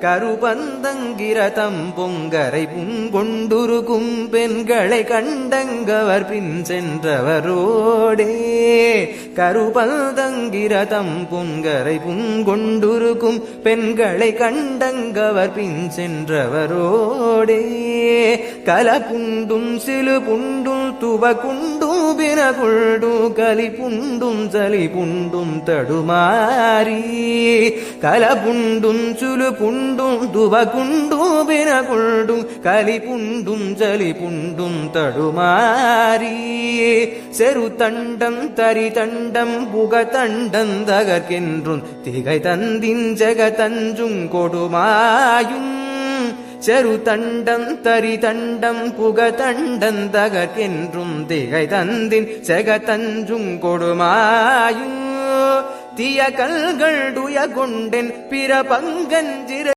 கருபந்தங்கிரதம் பொங்கரை புங்கொண்டுருக்கும் பெண்களை கண்டங்கவர் பின் சென்றவரோடே கருபந்தங்கிரதம் பொங்கரை புங்கொண்டுருக்கும் பெண்களை கண்டங்கவர் பின் சென்றவரோடே கலப்புண்டும் சிலு புண்டும் துவ குண்டும் பினகுள்டும் கலி புண்டும் சலி புண்டும் தடுமாறி கலப்புண்டும் சுலு புண்டும் துவ குண்டும் பினகுள்டும் கலி புண்டும் சலி புண்டும் தடுமாறி செரு தண்டம் தரி தண்டம் புக தண்டம் தகர்கின்றும் திகை தந்தின் ஜெகதஞ்சும் கொடுமாயும் செரு தண்டம் தரி தண்டம் புக தண்டம் தகர்கின்றும் திகை தந்தின் ஜெகதஞ்சும் கொடுமாயும் தீய கல்கள் துய கொண்டென் பிற பங்கஞ்சிற